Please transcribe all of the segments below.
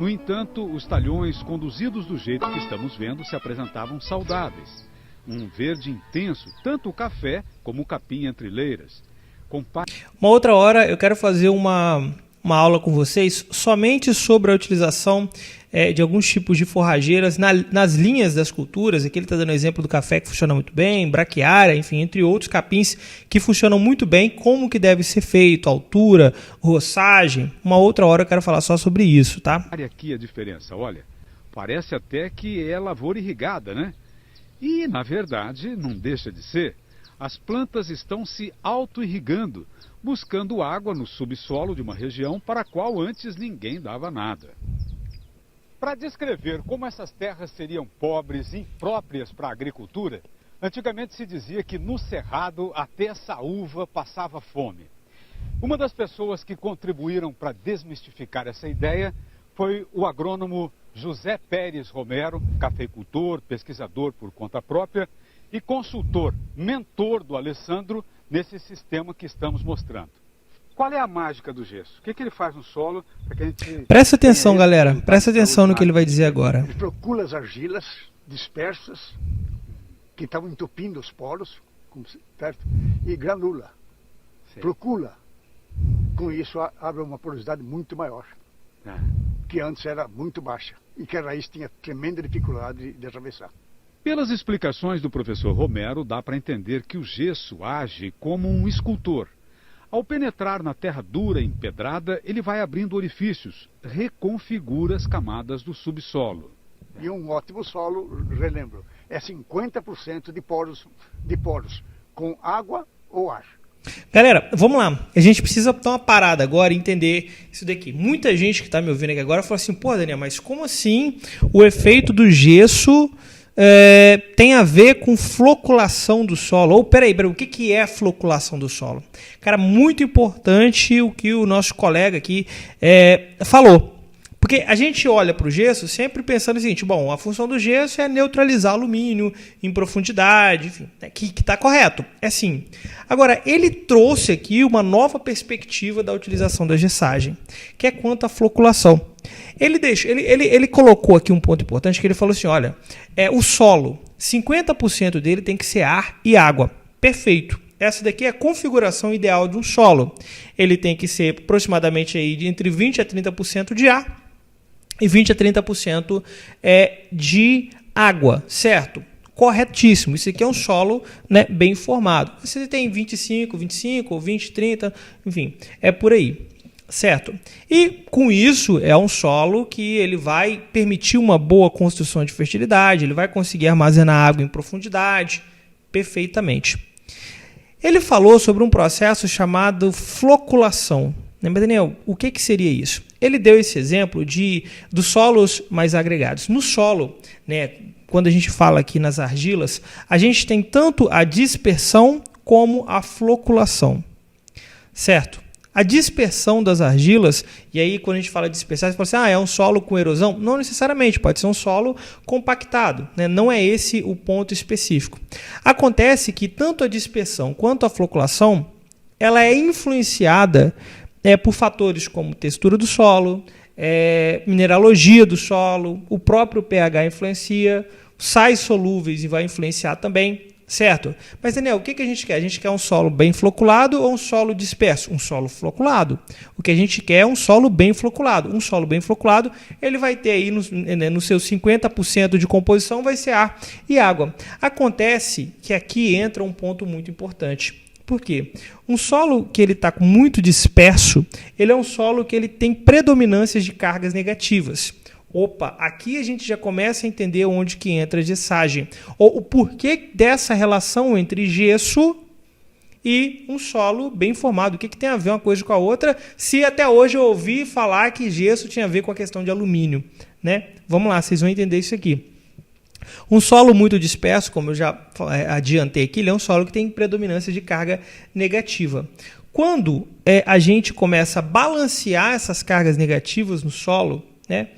No entanto, os talhões, conduzidos do jeito que estamos vendo, se apresentavam saudáveis. Um verde intenso, tanto o café como o capim entre leiras. Uma outra hora eu quero fazer uma aula com vocês somente sobre a utilização de alguns tipos de forrageiras nas linhas das culturas. Aqui ele está dando exemplo do café, que funciona muito bem, braquiária, enfim, entre outros capins que funcionam muito bem, como que deve ser feito, altura, roçagem. Uma outra hora eu quero falar só sobre isso, tá? Olha aqui a diferença, olha, parece até que é lavoura irrigada, né? E, na verdade, não deixa de ser. As plantas estão se auto-irrigando, buscando água no subsolo de uma região para a qual antes ninguém dava nada. Para descrever como essas terras seriam pobres e impróprias para a agricultura, antigamente se dizia que no Cerrado até a saúva passava fome. Uma das pessoas que contribuíram para desmistificar essa ideia foi o agrônomo José Pérez Romero, cafeicultor, pesquisador por conta própria e consultor, mentor do Alessandro nesse sistema que estamos mostrando. Qual é a mágica do gesso? O que ele faz no solo para que a gente... Presta atenção, galera. Presta atenção no que ele vai dizer agora. Ele procura as argilas dispersas que estavam entupindo os poros, certo? E granula. Sim. Procura. Com isso abre uma porosidade muito maior, que antes era muito baixa e que a raiz tinha tremenda dificuldade de atravessar. Pelas explicações do professor Romero, dá para entender que o gesso age como um escultor. Ao penetrar na terra dura e empedrada, ele vai abrindo orifícios, reconfigura as camadas do subsolo. E um ótimo solo, relembro, é 50% de poros com água ou ar. Galera, vamos lá. A gente precisa dar uma parada agora e entender isso daqui. Muita gente que está me ouvindo aqui agora fala assim, pô, Daniel, mas como assim o efeito do gesso tem a ver com floculação do solo? Ou, peraí, o que é a floculação do solo? Cara, muito importante o que o nosso colega aqui falou. Porque a gente olha para o gesso sempre pensando o seguinte, bom, a função do gesso é neutralizar alumínio em profundidade, enfim, que está correto, é assim. Agora, ele trouxe aqui uma nova perspectiva da utilização da gessagem, que é quanto à floculação. Ele colocou aqui um ponto importante, que ele falou assim, olha, o solo, 50% dele tem que ser ar e água, perfeito. Essa daqui é a configuração ideal de um solo. Ele tem que ser aproximadamente aí de entre 20% a 30% de ar, e 20% a 30% de água, certo? Corretíssimo. Isso aqui é um solo, né, bem formado. Você tem 25, ou 20, 30, enfim, é por aí, certo? E com isso é um solo que ele vai permitir uma boa construção de fertilidade, ele vai conseguir armazenar água em profundidade, perfeitamente. Ele falou sobre um processo chamado floculação. Mas, Daniel, o que seria isso? Ele deu esse exemplo dos solos mais agregados. No solo, né, quando a gente fala aqui nas argilas, a gente tem tanto a dispersão como a floculação. Certo? A dispersão das argilas, e aí quando a gente fala de dispersar, você fala assim, é um solo com erosão? Não necessariamente, pode ser um solo compactado, né? Não é esse o ponto específico. Acontece que tanto a dispersão quanto a floculação, ela é influenciada por fatores como textura do solo, mineralogia do solo, o próprio pH influencia, sais solúveis e vai influenciar também, certo? Mas, Daniel, o que a gente quer? A gente quer um solo bem floculado ou um solo disperso? Um solo floculado. O que a gente quer é um solo bem floculado. Um solo bem floculado, ele vai ter aí no seu 50% de composição vai ser ar e água. Acontece que aqui entra um ponto muito importante. Por quê? Um solo que ele está muito disperso, ele é um solo que ele tem predominâncias de cargas negativas. Opa, aqui a gente já começa a entender onde que entra a gessagem. Ou o porquê dessa relação entre gesso e um solo bem formado. O que tem a ver uma coisa com a outra, se até hoje eu ouvi falar que gesso tinha a ver com a questão de alumínio, né? Vamos lá, vocês vão entender isso aqui. Um solo muito disperso, como eu já adiantei aqui, ele é um solo que tem predominância de carga negativa. Quando a gente começa a balancear essas cargas negativas no solo, né,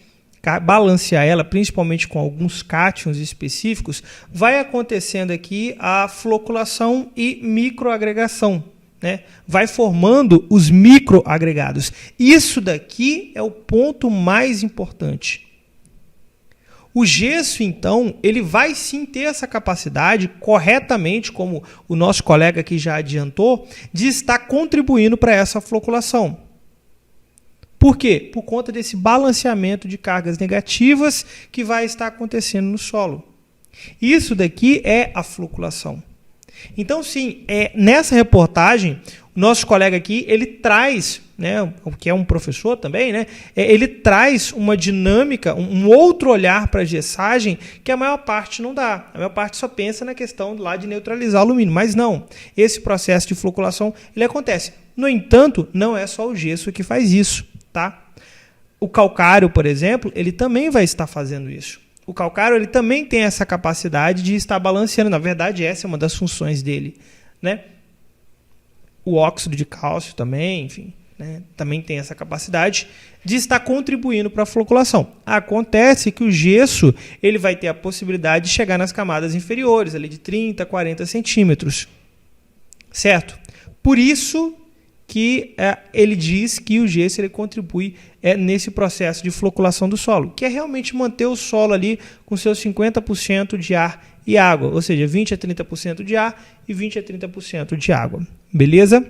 balancear ela, principalmente com alguns cátions específicos, vai acontecendo aqui a floculação e microagregação. né, vai formando os microagregados. Isso daqui é o ponto mais importante. O gesso, então, ele vai sim ter essa capacidade, corretamente, como o nosso colega aqui já adiantou, de estar contribuindo para essa floculação. Por quê? Por conta desse balanceamento de cargas negativas que vai estar acontecendo no solo. Isso daqui é a floculação. Então, sim, nessa reportagem, o nosso colega aqui, ele traz, né, que é um professor também, né, ele traz uma dinâmica, um outro olhar para a gessagem que a maior parte não dá. A maior parte só pensa na questão lá de neutralizar o alumínio, mas não. Esse processo de floculação, ele acontece. No entanto, não é só o gesso que faz isso, tá? O calcário, por exemplo, ele também vai estar fazendo isso. O calcário ele também tem essa capacidade de estar balanceando. Na verdade, essa é uma das funções dele, né? O óxido de cálcio também, enfim, né? Também tem essa capacidade de estar contribuindo para a floculação. Acontece que o gesso ele vai ter a possibilidade de chegar nas camadas inferiores, ali de 30 a 40 centímetros. Certo? Por isso que ele diz que o gesso ele contribui nesse processo de floculação do solo, que é realmente manter o solo ali com seus 50% de ar e água, ou seja, 20 a 30% de ar e 20 a 30% de água. Beleza?